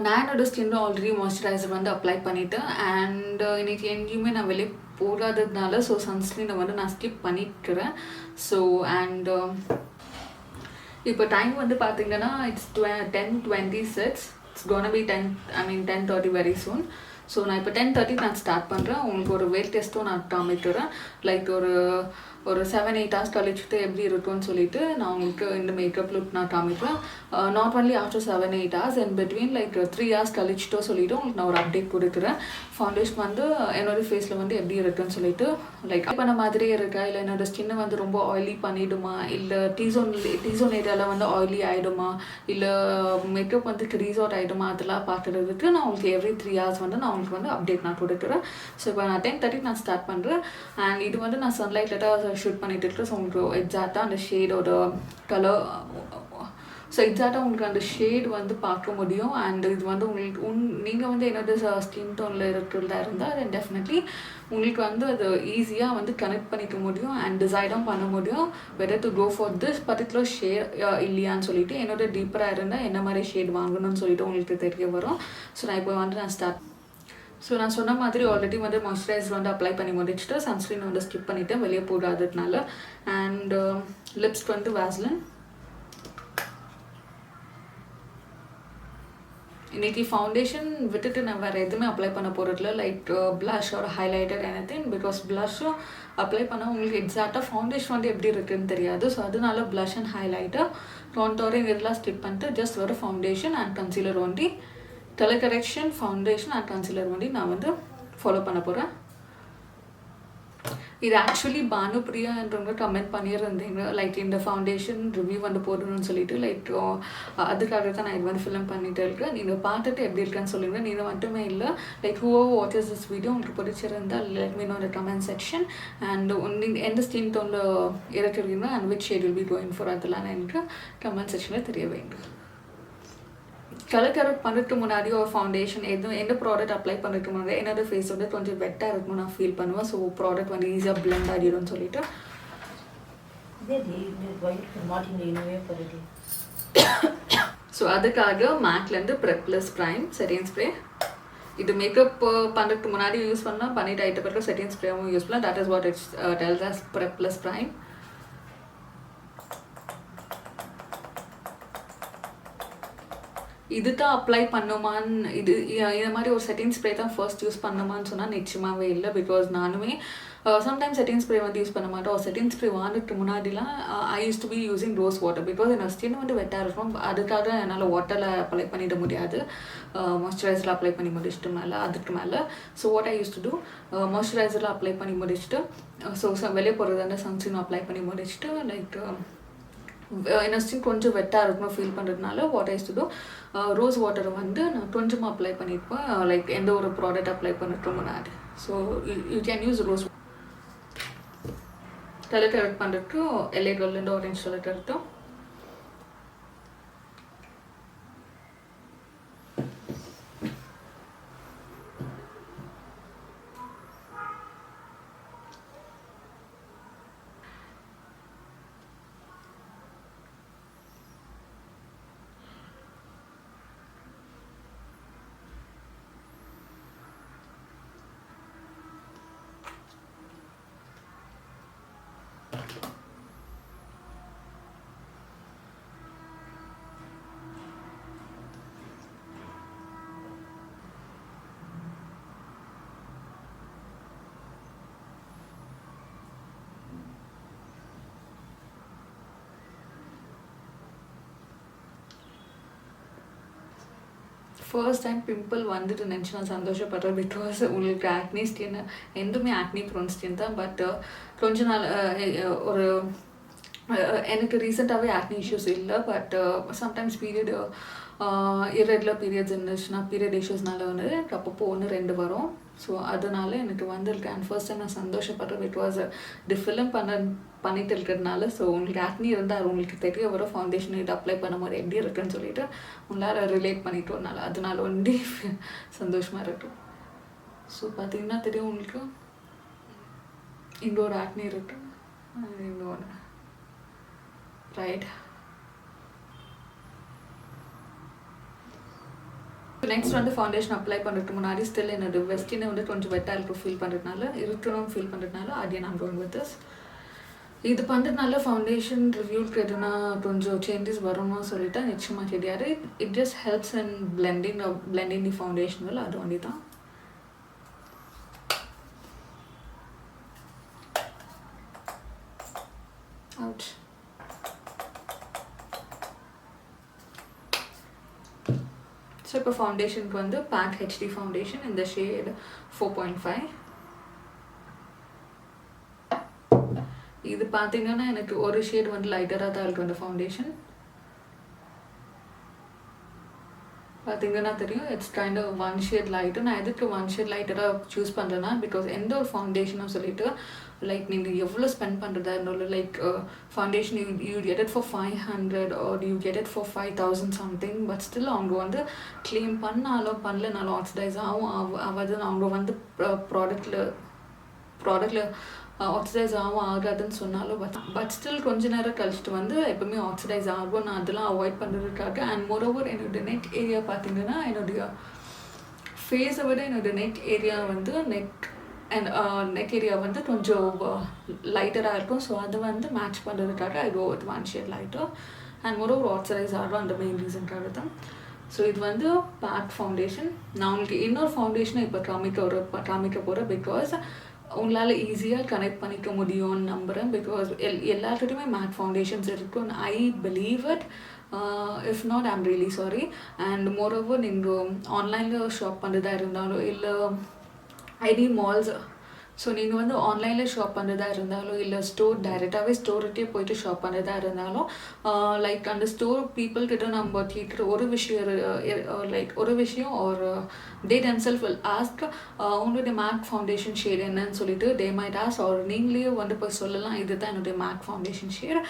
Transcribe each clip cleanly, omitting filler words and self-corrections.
நான் என்னோட ஸ்கின்ல ஆல்ரெடி மாய்ஸ்சரைசர் வந்து அப்ளை பண்ணிட்டேன். அண்ட் இன்னைக்கு எங்கேயுமே நான் வெளியே போகாததுனால ஸோ சன்ஸ்க்ரீனை வந்து நான் ஸ்கிப் பண்ணிக்கிறேன். ஸோ அண்ட் இப்போ டைம் வந்து பார்த்தீங்கன்னா it's 10:26. It's gonna be 10:30 very soon. So நான் இப்போ 10:30 நான் ஸ்டார்ட் பண்ணுறேன். உங்களுக்கு ஒரு வெயிட் டெஸ்ட்டும் நான் காமிக்கிறேன். லைக் ஒரு 7-8 ஹவர்ஸ் கழிச்சுட்டு எப்படி இருக்கும்னு சொல்லிட்டு நான் உங்களுக்கு இந்த மேக்கப் லுக் நான் காமிப்பேன். Not only after 7-8 hours and between like 3 hours கழிச்சுட்டோ சொல்லிட்டு உங்களுக்கு நான் ஒரு அப்டேட் கொடுக்குறேன். ஃபவுண்டேஷன் வந்து என்னோட ஃபேஸில் வந்து எப்படி இருக்குன்னு சொல்லிட்டு லைக் பண்ண மாதிரியே இருக்கா, இல்லை என்னோட ஸ்கின்னை வந்து ரொம்ப ஆயிலி பண்ணிவிடுமா, இல்லை டீசோன் ஏரியாவில் வந்து ஆயிலி ஆகிடுமா, இல்லை மேக்கப் வந்து க்ரீஸ் அவுட் ஆகிடுமா, அதெல்லாம் பார்க்குறதுக்கு நான் உங்களுக்கு எவ்ரி 3 ஹவர்ஸ் வந்து நான் உங்களுக்கு வந்து அப்டேட் நான் கொடுக்குறேன். ஸோ இப்போ நான் 10:30 நான் ஸ்டார்ட் பண்ணுறேன். அண்ட் இது வந்து நான் சன்லைட்டில் ஷூட் பண்ணிட்டு இருக்கேன். ஸோ உங்களுக்கு எக்ஸாக்டாக அந்த ஷேடோட கலர் ஸோ எக்ஸாக்டாக உங்களுக்கு அந்த ஷேட் வந்து பார்க்க முடியும். அண்ட் இது வந்து உங்களுக்கு நீங்கள் வந்து என்னோட ஸ்கின் டோனில் இருக்கிறதா இருந்தால் தென் டெஃபினெட்லி உங்களுக்கு வந்து அது ஈஸியாக வந்து கனெக்ட் பண்ணிக்க முடியும் அண்ட் டிசைடும் பண்ண முடியும் whether to go for this particular shade இல்லையான்னு சொல்லிட்டு. என்னோட டீப்பராக இருந்தால் என்ன மாதிரி ஷேட் வாங்கணும்னு சொல்லிட்டு உங்களுக்கு தெரிய வரும். ஸோ நான் இப்போ வந்து நான் ஸ்டார்ட். ஸோ நான் சொன்ன மாதிரி ஆல்ரெடி வந்து மாய்ஸ்சரைசர் வந்து அப்ளை பண்ணி முடிச்சுட்டு சன்ஸ்க்ரீன் வந்து ஸ்கிப் பண்ணிவிட்டு வெளியே போகாததுனால. அண்ட் லிப்ஸ்க்கு வந்து வேஸ்லின். இன்றைக்கி ஃபவுண்டேஷன் விட்டுட்டு நான் வேறு எதுவுமே அப்ளை பண்ண போகிறதில்ல. லைக் ப்ளஷ் ஒரு ஹைலைட்டர் எனிதிங். பிகாஸ் ப்ளஷ்ஷும் அப்ளை பண்ணால் உங்களுக்கு எக்ஸாக்டாக ஃபவுண்டேஷன் வந்து எப்படி இருக்குதுன்னு தெரியாது. ஸோ அதனால ப்ளஷ் அண்ட் ஹைலைட்டர் டோன்டோரிங் இதெல்லாம் ஸ்கிப் பண்ணிட்டு ஜஸ்ட் ஒரு ஃபவுண்டேஷன் அண்ட் கன்சீலர் ஒண்டி, colour correction, foundation and concealer வந்து நான் வந்து ஃபாலோ பண்ண போகிறேன். இது ஆக்சுவலி பானுப்ரியான்றவங்க கமெண்ட் பண்ணியிருந்தீங்க லைக் இந்த ஃபவுண்டேஷன் ரிவ்யூ வந்து போடணும்னு சொல்லிட்டு. லைக் அதுக்காக தான் நான் இது வந்து ஃபில்ம் பண்ணிகிட்டு இருக்கேன். நீங்கள் பார்த்துட்டு எப்படி இருக்குன்னு சொல்லுங்கள். நீங்கள் மட்டுமே இல்லை, like who what is this video உங்களுக்கு பிடிச்சிருந்தால் லெட் மீ நோ இந்த கமெண்ட் செக்ஷன். அண்ட் நீங்கள் எந்த ஸ்கின் டோனில் இருக்கிறீங்க and which shade will be going for அதெல்லாம் எனக்கு கமெண்ட் செக்ஷனில் தெரிய வேண்டும். கலர் கரெக்ட் பண்ணுறதுக்கு முன்னாடி ஒரு ஃபவுண்டேஷன் எந்த ப்ராடக்ட் அப்ளை பண்ணுறதுக்கு முன்னாடி என்னோட ஃபேஸ் வந்து கொஞ்சம் வெட்டாக இருக்கணும் நான் ஃபீல் பண்ணுவேன். ஸோ ப்ராடக்ட் வந்து ஈஸியாக பிளெண்ட் ஆகிடும்னு சொல்லிட்டு. ஸோ அதுக்காக மேக்லேருந்து prep plus prime setting spray. இது மேக்கப் பண்ணுறதுக்கு முன்னாடி யூஸ் பண்ணால் பண்ணிட்டு ஆகிட்ட பிறகு செட்டிங் ஸ்ப்ரேவும் யூஸ் பண்ணலாம். That is what it's tells us prep plus prime. இது தான் அப்ளை பண்ணுமான்னு இது மாதிரி ஒரு செட்டிங் ஸ்ப்ரே தான் ஃபர்ஸ்ட் யூஸ் பண்ணுமான்னு சொன்னால் நிச்சயமாகவே இல்லை. பிகாஸ் நானுமே சம்டைம்ஸ் செட்டிங் ஸ்ப்ரே வந்து யூஸ் பண்ண மாட்டோம். செட்டிங் ஸ்ப்ரே வாங்கிட்டு முன்னாடிலாம் I use to be using rose water. Because என்னோட ஸ்கின் வந்து வெட்டாக இருக்கும். அதுக்காக என்னால் வாட்டரில் அப்ளை பண்ணிட முடியாது. மாய்ஸ்சரைசரில் அப்ளை பண்ணி முடிச்சுட்டு அதுக்கு மேலே so what I use to do, மாய்ஸ்சரைசரில் அப்ளை பண்ணி முடிச்சுட்டு ஸோ வெளியே போகிறதாண்ட சன்ஸ்க்ரீன் அப்ளை பண்ணி முடிச்சுட்டு லைக் என்னோட ஸ்கின் கொஞ்சம் வெட்டாக இருக்கணும் ஃபீல் பண்ணுறதுனால what is to do rose வாட்டரை வந்து நான் கொஞ்சமாக அப்ளை பண்ணியிருப்பேன் லைக் எந்த ஒரு ப்ராடக்ட் அப்ளை பண்ணுறதுக்கு முன்னாடி. So you can use rose. Colour correct பண்ணுறதுக்கு எல்ஏ கலர்லேருந்து ஆரஞ்ச் கலர் கரெக்டும். ஃபர்ஸ்ட் டைம் பிம்பிள் வந்துட்டு நினச்சி நான் சந்தோஷப்படுறேன். பிகாஸ் உங்களுக்கு ஆக்னி ஸ்கின் எதுவுமே ஆக்னி ப்ரோன் ஸ்கின் தான். பட் கொஞ்ச நாள் ஒரு எனக்கு ரீசெண்டாகவே ஆக்னி இஷ்யூஸ் இல்லை. But sometimes period irregular periods இருந்துச்சுன்னா பீரியட் இஷ்யூஸ்னால வந்து எனக்கு அப்பப்போ 1-2 வரும். ஸோ அதனால எனக்கு வந்திருக்கு. அண்ட் ஃபர்ஸ்ட் டைம் நான் சந்தோஷப்படுறேன். பிகாஸ் இது ஃபிலிம் பண்ணிட்டு இருக்கிறதுனால. ஸோ உங்களுக்கு ஆக்னி இருந்தால் உங்களுக்கு தெரிய வரும் ஃபவுண்டேஷன் இது அப்ளை பண்ணும்போது எப்படி இருக்குன்னு சொல்லிட்டு உங்களால் ரிலேட் பண்ணிட்டு வரனால அதனால ஒண்டி சந்தோஷமாக இருக்கும். ஸோ பார்த்தீங்கன்னா தெரியும் உங்களுக்கு இங்கே ஒரு ஆக்னி இருக்கு, இங்கே ஒன்று ரைட். இப்போ நெக்ஸ்ட் வந்து ஃபவுண்டேஷன் அப்ளை பண்ணுறதுக்கு முன்னாடி ஸ்டில் என்னோட வெஸ்டினை வந்து கொஞ்சம் வெட்டாக இருக்கும் ஃபீல் பண்ணுறதுனால இருக்கணும் ஃபீல் பண்ணுறதுனால again I'm going with this. இது பண்ணுறதுனால ஃபவுண்டேஷன் ரிவ்யூக்கு எதுனா கொஞ்சம் சேஞ்சஸ் வரும்னு சொல்லிட்டு நிச்சயமாக தெரியாது. It just helps in blending the foundation well, அது ஒண்டி தான். Ouch. ஸோ இப்போ ஃபவுண்டேஷனுக்கு வந்து பேக் ஹெச்டி ஃபவுண்டேஷன் இந்த ஷேட் 4.5. இது பார்த்தீங்கன்னா எனக்கு ஒரு ஷேட் வந்து லைட்டராக தான் இருக்குது அந்த ஃபவுண்டேஷன். பார்த்தீங்கன்னா தெரியும் it's kind of 1 shade light. நான் எதுக்கு 1 ஷேட் லைட்டராக சூஸ் பண்ணுறேன்னா பிகாஸ் எந்த ஒரு ஃபவுண்டேஷனும் சொல்லிட்டு லைக் நீங்கள் எவ்வளோ ஸ்பெண்ட் பண்ணுறதா இருந்தாலும் like foundation you get it for 500 are you get it for 5000 something. But still அவங்க வந்து க்ளீம் பண்ணாலும் பண்ணலனாலும் ஆக்சிடைஸ் ஆகாது. அவங்க வந்து ப்ராடக்டில் ஆக்சிடைஸ் ஆகாதுன்னு சொன்னாலும் பட் ஸ்டில் கொஞ்ச நேரம் கழிச்சிட்டு வந்து எப்பவுமே ஆக்சிடைஸ் ஆகும். நான் அதெல்லாம் அவாய்ட் பண்ணுறதுக்காக. அண்ட் மோரோவர் என்னோடய நெக் ஏரியா பார்த்தீங்கன்னா என்னுடைய ஃபேஸை விட என்னோடய நெக் ஏரியா வந்து நெக் ஏரியா வந்து கொஞ்சம் லைட்டராக இருக்கும். ஸோ அதை வந்து மேட்ச் பண்ணுறதுக்காக I go with 1 shade lighter. And moreover oxidise ஆகும் அந்த மெயின் ரீசனுக்காக தான். ஸோ இது வந்து பேக் ஃபவுண்டேஷன். நான் உங்களுக்கு இன்னொரு ஃபவுண்டேஷனை இப்போ காமிக்க போகிறேன் பிகாஸ் உங்களால் ஈஸியாக கனெக்ட் பண்ணிக்க முடியும்னு நம்புகிறேன். பிகாஸ் எல்லாத்துக்குமே மேட் ஃபவுண்டேஷன்ஸ் இருக்கும். I believe it. If not I'm really sorry. And moreover நீங்கள் ஆன்லைனில் ஷாப் பண்ணுறதா இருந்தாலும் இல்லை ஐடி மால்ஸ், ஸோ நீங்கள் வந்து ஆன்லைனில் ஷாப் பண்ணுறதா இருந்தாலும் இல்லை டைரெக்டாகவே ஸ்டோர்கிட்டே போயிட்டு ஷாப் பண்ணுறதா இருந்தாலும் லைக் அந்த ஸ்டோர் பீப்புள்கிட்ட நம்ம கேட்குற ஒரு விஷயம் ஒரு they themselves will ask உங்களுடைய மேக் ஃபவுண்டேஷன் ஷேட் என்னன்னு சொல்லிட்டு they might ask or நீங்களே வந்து போய் சொல்லலாம் இதுதான் என்னுடைய மேக் ஃபவுண்டேஷன் ஷேட்.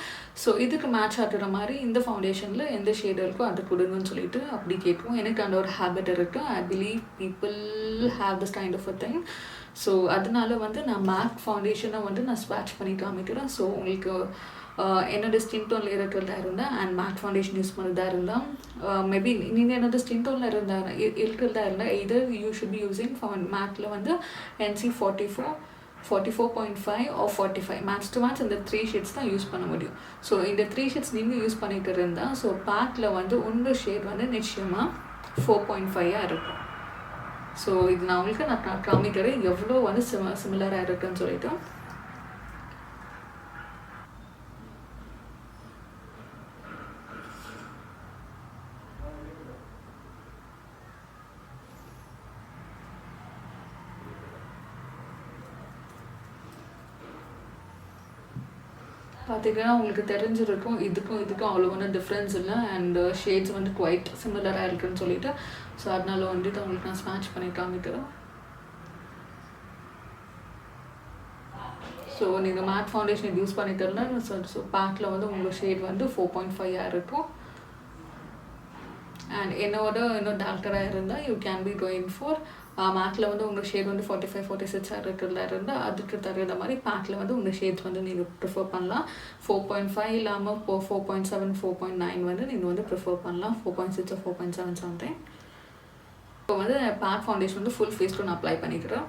ஸோ இதுக்கு மேட்ச் ஆகிற மாதிரி இந்த ஃபவுண்டேஷனில் எந்த ஷேடு இருக்கோ அது கொடுங்கன்னு சொல்லிட்டு அப்படி கேட்கும். எனக்கு அந்த ஒரு ஹேபிட் இருக்குது. I believe people have this kind of a thing. So அதனால வந்து நான் மேக் ஃபவுண்டேஷனை வந்து நான் ஸ்வாட்ச் பண்ணி காமிக்கிறேன். ஸோ உங்களுக்கு என்னோடய ஸ்கின் டோனில் இருக்கிறதா இருந்தால் அண்ட் மேக் ஃபவுண்டேஷன் யூஸ் பண்ணுறதா இருந்தால் மேபி நீங்கள் என்னோடய ஸ்கின் டோனில் இருக்கிறதா இருந்தால் either you should be using மேக்கில் வந்து NC 44, 44.5 or 45 max to max இந்த 3 ஷேட்ஸ் தான் யூஸ் பண்ண முடியும். ஸோ இந்த 3 ஷேட்ஸ் நீங்கள் யூஸ் பண்ணிட்டு இருந்தால் ஸோ பேக்கில் வந்து உங்கள் ஷேட் வந்து நிச்சயமாக 4.5 இருக்கும். ஸோ இது நான் உங்களுக்கு காமிக்கிறேன் எவ்வளோ வந்து சிமிலராக இருக்குன்னு சொல்லிட்டு. பார்த்தீங்கன்னா உங்களுக்கு தெரிஞ்சிருக்கும் இதுக்கும் அவ்வளோ ஒன்றும் டிஃப்ரென்ஸ் இல்லை அண்ட் ஷேட்ஸ் வந்து குவைட் சிமிலராக இருக்குன்னு சொல்லிட்டு. ஸோ அதனால வந்துட்டு உங்களுக்கு நான் ஸ்மாட்ச் பண்ணி காமிக்கிறேன். ஸோ நீங்கள் மேட் ஃபவுண்டேஷன் யூஸ் பண்ணிக்கிறதுனா ஸோ பேக்கில் வந்து உங்களுக்கு ஷேட் வந்து 4.5 இருக்கும். அண்ட் இன்னும் டார்க்கராக இருந்தால் you can be going for மேக்கில் வந்து உங்கள் ஷேட் வந்து 45, 46 இருக்கிறதா இருந்தால் அதுக்கு தகுந்த மாதிரி பேக்கில் வந்து உங்கள் ஷேட்ஸ் வந்து நீங்கள் ப்ரிஃபர் பண்ணலாம். 4.5 இல்லாமல் 4.7, 4.9 வந்து நீங்கள் வந்து ப்ரிஃபர் பண்ணலாம். 4.6 or 4.7 சம்திங். இப்போ வந்து பேக் ஃபவுண்டேஷன் வந்து ஃபுல் ஃபேஸ் டோன் அப்ளை பண்ணிக்கிறேன்.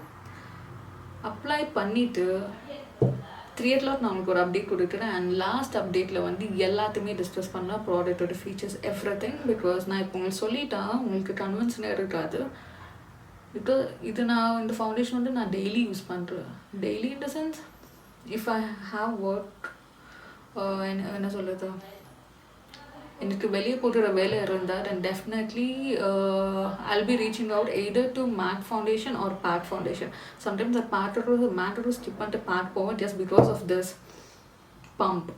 அப்ளை பண்ணிவிட்டு 3 o'clock நான் உங்களுக்கு ஒரு அப்டேட் கொடுக்குறேன். அண்ட் லாஸ்ட் அப்டேட்டில் வந்து எல்லாத்தையுமே டிஸ்கஸ் பண்ணலாம், ப்ராடக்டோட ஃபீச்சர்ஸ் எவ்ரிதிங். பிகாஸ் நான் இப்போ உங்களுக்கு சொல்லிட்டா உங்களுக்கு கன்வின்ஸ்னே இருக்காது. பிகாஸ் இது நான் இந்த ஃபவுண்டேஷன் வந்து நான் டெய்லி யூஸ் பண்ணுறேன். Daily in the sense if I have work என்ன சொல்கிறது எனக்கு வெளியே போட்டுற வேலை இருந்தால் then definitely I'll be reaching out either to MAC foundation or PAC foundation. Sometimes the MAC skip பண்ணிட்டு PAC போவேன் just because of this pump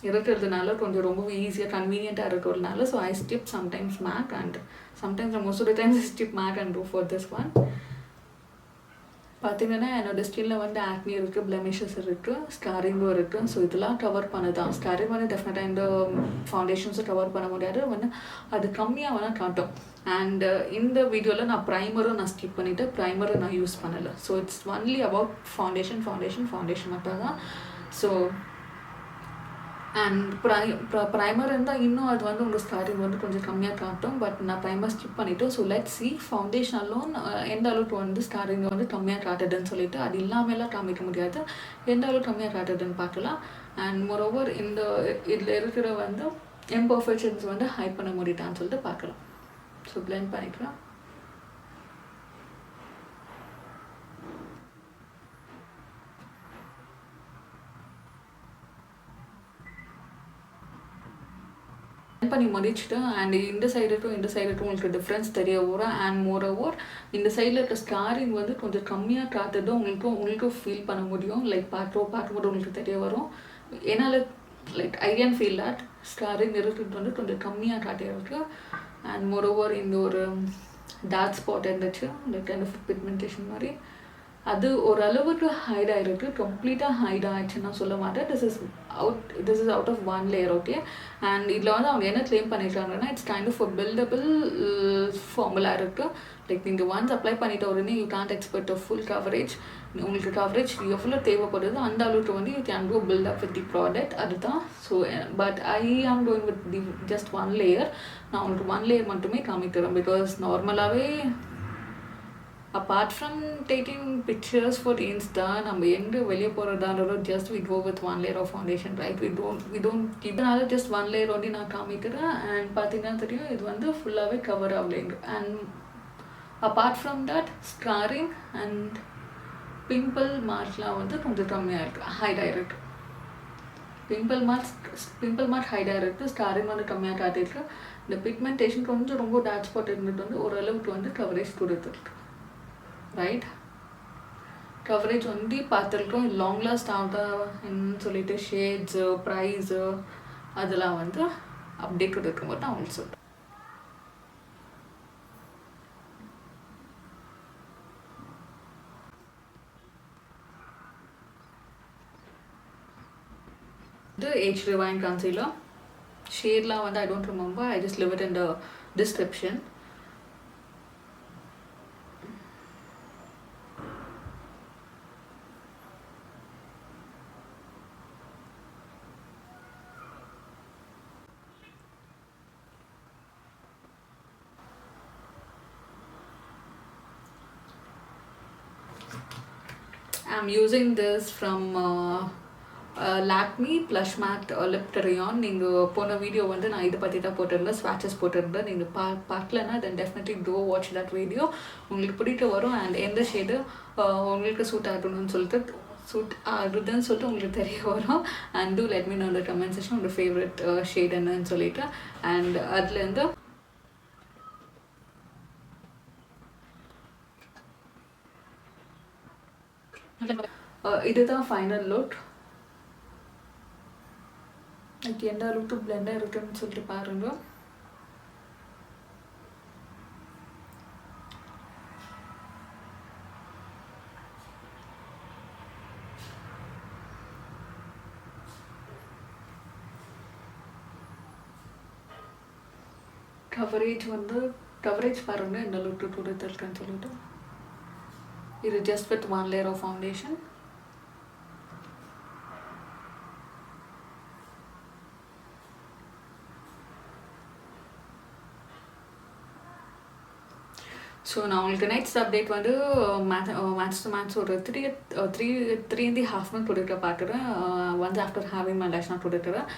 இருக்கிறதுனால கொஞ்சம் ரொம்ப ஈஸியாக கன்வீனியண்ட்டாக இருக்கிறதுனால. So I skip sometimes MAC and sometimes most of the times I skip MAC and go for this one. பார்த்தீங்கன்னா என்னோடய ஸ்கின்னில் வந்து ஆக்னி இருக்குது, பிளெமிஷஸ் இருக்குது, ஸ்காரிங்கும் இருக்குது. ஸோ இதெல்லாம் கவர் பண்ணதான். ஸ்காரிங் வந்து டெஃபினட்டாக இந்த ஃபவுண்டேஷன்ஸும் கவர் பண்ண முடியாது, வந்து அது கம்மியாக வேணால் காட்டும். அண்ட் இந்த வீடியோவில் நான் ப்ரைமரும் நான் ஸ்கிப் பண்ணிவிட்டு ப்ரைமரும் நான் யூஸ் பண்ணலை. So it's only about foundation மட்டும் தான். ஸோ அண்ட் ப்ரைமர் இருந்தால் இன்னும் அது வந்து உங்கள் ஸ்டார்டிங் வந்து கொஞ்சம் கம்மியாக காட்டும். பட் நான் ப்ரைமர் ஸ்கிப் பண்ணிவிட்டு so let see foundation alone எந்த அளவுக்கு வந்து ஸ்டார்டிங் வந்து கம்மியாக காட்டுதுன்னு சொல்லிட்டு, அது இல்லாமலாம் காமிக்க முடியாது, எந்த அளவுக்கு கம்மியாக காட்டுதுன்னு பார்க்கலாம். அண்ட் மோரோவர் இதில் இருக்கிற வந்து இம்பர்ஃபெக்ஷன்ஸ் வந்து ஹைட் பண்ண முடியுதான்னு சொல்லிட்டு பார்க்கலாம். ஸோ பிளெண்ட் பண்ணிக்கலாம். பண்ணி முடிச்சுட்டு அண்ட் இந்த சைடுக்கும் உங்களுக்கு டிஃப்ரென்ஸ் தெரிய வரும். அண்ட் மோரோவர் இந்த சைடில் இருக்க ஸ்டாரிங் வந்து கொஞ்சம் கம்மியாக காட்டுறது உங்களுக்கும் ஃபீல் பண்ண முடியும். லைக் பார்க்கும்போது உங்களுக்கு தெரிய வரும். என்னால் like I can feel that staring இருக்கிறது வந்து கொஞ்சம் கம்மியாக காட்டியிருக்கு. அண்ட் மோரோவர் இந்த ஒரு டார்க் ஸ்பாட் இருந்துச்சு, லைக் கைண்ட் ஆஃப் பிக்மெண்டேஷன் மாதிரி, அது ஓரளவுக்கு ஹைட் ஆகிருக்கு. கம்ப்ளீட்டாக ஹைட் ஆகிடுச்சுன்னு நான் சொல்ல மாட்டேன். This is out of one layer. Okay. And இதில் வந்து அவங்க என்ன கிளைம் பண்ணியிருக்காங்கன்னா it's kind of buildable formula இருக்குது. லைக் நீங்கள் ஒன்ஸ் அப்ளை பண்ணிட்ட உடனே you can't expect a full coverage. உங்களுக்கு கவரேஜ் எவ்வளோ தேவைப்படுது அந்த அளவுக்கு வந்து you can go build up with the product. அதுதான். So but I am going with the just one layer. நான் உங்களுக்கு ஒன் லேயர் மட்டுமே காமிக்கிறேன். பிகாஸ் நார்மலாகவே apart from taking pictures for Insta, நம்ம எங்கே வெளியே போகிறதாலும் just we go with one layer of foundation, right? we don't இதனால just one layer only நான் காமிக்கிறேன். அண்ட் பார்த்தீங்கன்னா தெரியும் இது வந்து ஃபுல்லாகவே கவர் ஆகலைங்க. And apart from that scarring and pimple மார்க்லாம் வந்து கொஞ்சம் கம்மியாக இருக்குது, ஹைட் ஆகிருக்கு. பிம்பிள் மார்க் ஹைட் ஆகிருக்கு, ஸ்காரிங் வந்து கம்மியாக காட்டியிருக்கு. இந்த பிக்மெண்டேஷன் கொஞ்சம் ரொம்ப டார்க் ஸ்பாட் இருந்துட்டு வந்து ஓரளவுக்கு வந்து கவரேஜ் கொடுத்துருக்கு. ரைட், கவரேஜ் வந்து பார்த்துருக்கோம். லாங் லாஸ்ட் ஆகுதான்னு சொல்லிட்டு ஷேட்ஸு ப்ரைஸு அதெல்லாம் வந்து அப்டேட் இருக்கும்போது நான் உங்களுக்கு சொல்கிறேன். இது Age Rewind Concealer. ஷேட்லாம் வந்து I don't remember, I just leave it in the description. I'm using this from Lakme blush matte lip டெரியான். நீங்கள் போன வீடியோ வந்து நான் இதை பற்றி தான் போட்டிருந்தேன், ஸ்வாட்சஸ் போட்டிருந்தேன். நீங்கள் பார்க்கலன்னா then definitely to watch that video. உங்களுக்கு பிடிக்க வரும். அண்ட் எந்த ஷேடு உங்களுக்கு சூட் ஆகணும்னு ஆகுதுன்னு சொல்லிட்டு உங்களுக்கு தெரிய வரும். And do let me know இந்த கமெண்ட் செக்ஷன் உங்கள் ஃபேவரட் ஷேட் என்னன்னு சொல்லிட்டு. அண்ட் அதுலேருந்து இதுதான் ஃபைனல் லுக். அது எந்த அளவுக்கு பிளெண்டாக இருக்குன்னு சொல்லிட்டு பாருங்க. கவரேஜ் பாருங்க எந்த அளவுக்கு கொடுத்துருக்குன்னு சொல்லிட்டு. இது just with one layer of foundation. So நான் உங்களுக்கு நெக்ஸ்ட் அப்டேட் வந்து மேட்ச் ஒரு த்ரீ in the half கொடுக்க பார்க்குறேன். Once after having my lash நான் கொடுக்குறேன்.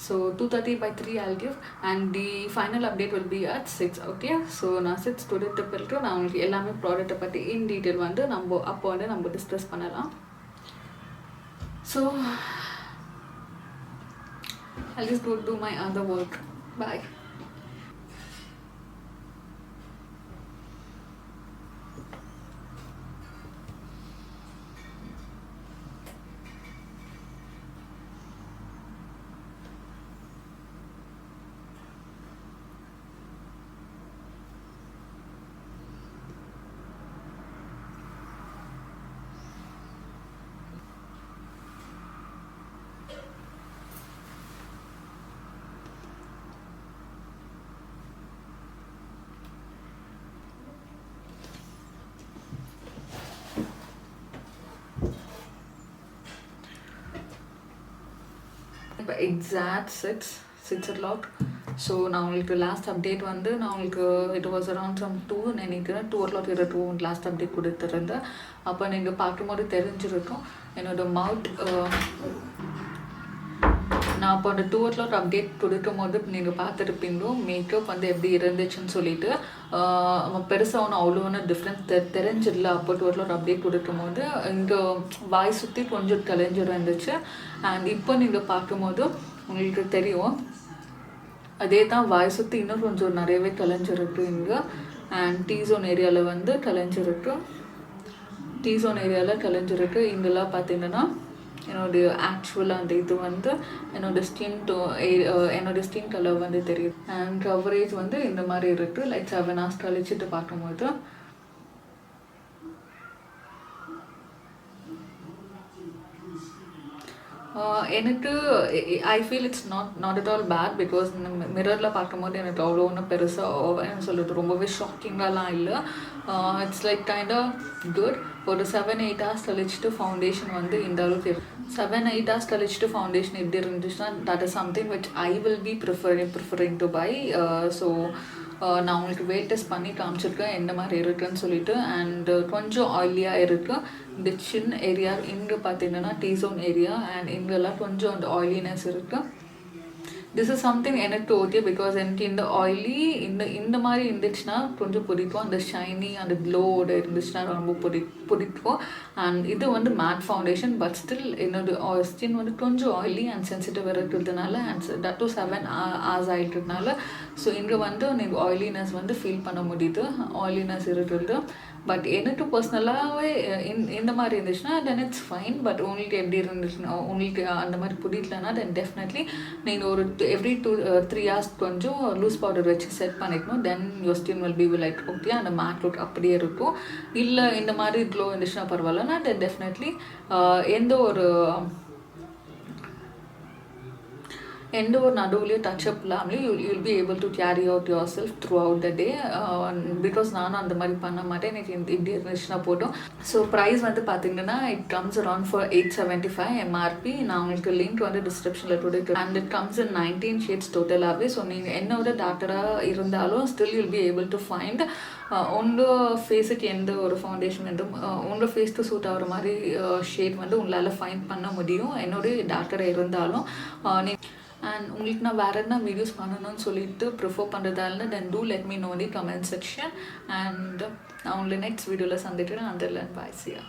So 2:30 by 3 I'll give and the final update will be at 6. Okay, so நான் 6 கொடுத்த பிறகு நான் உங்களுக்கு எல்லாமே ப்ராடக்ட்டை பற்றி இன் டீட்டெயில் வந்து அப்போ வந்து நம்ம டிஸ்கஸ் பண்ணலாம். So I'll just go do my other work. Bye. Exact six o'clock. So நான் உங்களுக்கு லாஸ்ட் அப்டேட் வந்து நான் உங்களுக்கு இட் வாஸ் அரௌண்ட் ஃப்ரம் 2 நினைக்கிறேன் 2 o'clock 2 லாஸ்ட் அப்டேட் கொடுத்துருந்தேன். அப்போ நீங்கள் பார்க்கும்போது தெரிஞ்சிருக்கும் என்னோட மவுத். நான் அப்போ அந்த 2 o'clock அப்டேட் கொடுக்கும் போது நீங்கள் பார்த்துருப்பீங்களோ மேக்கப் வந்து எப்படி இருந்துச்சுன்னு சொல்லிட்டு. பெருசாக ஒன்றும் அவ்வளோ ஒன்றும் டிஃப்ரெண்ட் தெரிஞ்சிடல. அப்போ 2 o'clock அப்டேட் கொடுக்கும் போது இங்கே வாய் சுற்றி கொஞ்சம் தெளிஞ்சிடும் இருந்துச்சு. அண்ட் இப்போ நீங்கள் பார்க்கும்போது உங்களுக்கு தெரியும் அதே தான் வாய் சுற்றி இன்னும் கொஞ்சம் நிறையவே கலைஞ்சிருக்கு இங்கே. அண்ட் டீசோன் ஏரியாவில் வந்து கலைஞ்சிருக்கு. இங்கெல்லாம் பார்த்தீங்கன்னா என்னுடைய ஆக்சுவலாக அந்த இது வந்து என்னோடய ஸ்கின் கலர் வந்து தெரியும். அண்ட் கவரேஜ் வந்து இந்த மாதிரி இருக்குது. லைக் 7 hours கழிச்சிட்டு பார்க்கும்போது எனக்கு I feel it's not at all bad. Because மிரரில் பார்க்கும்போது எனக்கு அவ்வளோ ஒன்றும் பெருசாக என்ன சொல்கிறது ரொம்பவே ஷாக்கிங்காலாம் இல்லை. It's like kind of good. ஒரு 7-8 hours கழிச்சிட்டு ஃபவுண்டேஷன் வந்து இந்த அளவுக்கு 7-8 hours கழிச்சிட்டு ஃபவுண்டேஷன் எப்படி இருந்துச்சுன்னா that is something which I will be preferring to buy. So நான் உங்களுக்கு வெயிட் டெஸ்ட் பண்ணி காமிச்சிருக்கேன் எந்த மாதிரி இருக்குன்னு சொல்லிட்டு. அண்ட் கொஞ்சம் ஆயிலியாக இருக்குது. இந்த சின் ஏரியா இங்கே பார்த்தீங்கன்னா டீசோன் ஏரியா அண்ட் இங்கெல்லாம் கொஞ்சம் அந்த ஆயிலினஸ் இருக்குது. திஸ் இஸ் சம்திங் எனக்கு ஓகே. பிகாஸ் எனக்கு இந்த ஆயிலி இந்த மாதிரி இருந்துச்சுன்னா கொஞ்சம் பிடிக்கும். அந்த ஷைனி அந்த க்ளோவோட இருந்துச்சுன்னா ரொம்ப பிடிக்கும். அண்ட் இது வந்து மேட் ஃபவுண்டேஷன். பட் ஸ்டில் என்னோட ஸ்கின் வந்து கொஞ்சம் ஆயிலி அண்ட் சென்சிட்டிவ் இருக்கிறதுனால அண்ட் தட் டு 7 hours ஆகிட்டதுனால ஸோ இங்கே வந்து நீங்கள் ஆயிலினஸ் வந்து ஃபீல் பண்ண முடியுது. ஆயிலினஸ் இருக்கிறது. பட் எனக்கு பர்சனலாகவே இந்த மாதிரி இருந்துச்சுன்னா தென் இட்ஸ் ஃபைன். பட் உங்களுக்கு எப்படி இருந்துச்சுன்னா உங்களுக்கு அந்த மாதிரி பிடிக்கலன்னா தென் டெஃபினெட்லி நீங்கள் ஒரு எவ்ரி 2-3 hours கொஞ்சம் லூஸ் பவுடர் வச்சு செட் பண்ணிக்கணும். Then your skin will be like okay அந்த மேட் லுக் அப்படியே இருக்கும். இல்லை இந்த மாதிரி க்ளோ இருந்துச்சுன்னா பரவாயில்லனா தென் டெஃபினெட்லி எந்த ஒரு நடுவுலையும் டச்சப் இல்லாமலே you'll be able to carry out your self through out the day. Because நானும் அந்த மாதிரி பண்ண மாட்டேன். எனக்கு இப்படி இருந்துச்சுன்னா போட்டோம். ஸோ ப்ரைஸ் வந்து பார்த்தீங்கன்னா it comes around for 875 MRP. நான் உங்களுக்கு லிங்க் வந்து டிஸ்கிரிப்ஷனில் கொடுக்குறேன். And it comes in 19 shades டோட்டலாகவே. ஸோ நீங்கள் என்னோட டாக்டராக இருந்தாலும் still you'll be able to find உங்கள் ஃபேஸுக்கு எந்த ஒரு ஃபவுண்டேஷன் உங்கள் ஃபேஸ்க்கு சூட் ஆகிற மாதிரி ஷேட் வந்து உங்களால் ஃபைண்ட் பண்ண முடியும் என்னோடய டாக்டராக இருந்தாலும். அண்ட் உங்களுக்கு நான் வேறு என்ன வீடியோஸ் பண்ணணும்னு சொல்லிட்டு ப்ரிஃபர் பண்ணுறதால then do let me know the comment section. And நான் உங்களை நெக்ஸ்ட் வீடியோவில் சந்திக்கிறேன். அண்டர்லைன் பாய் சியா.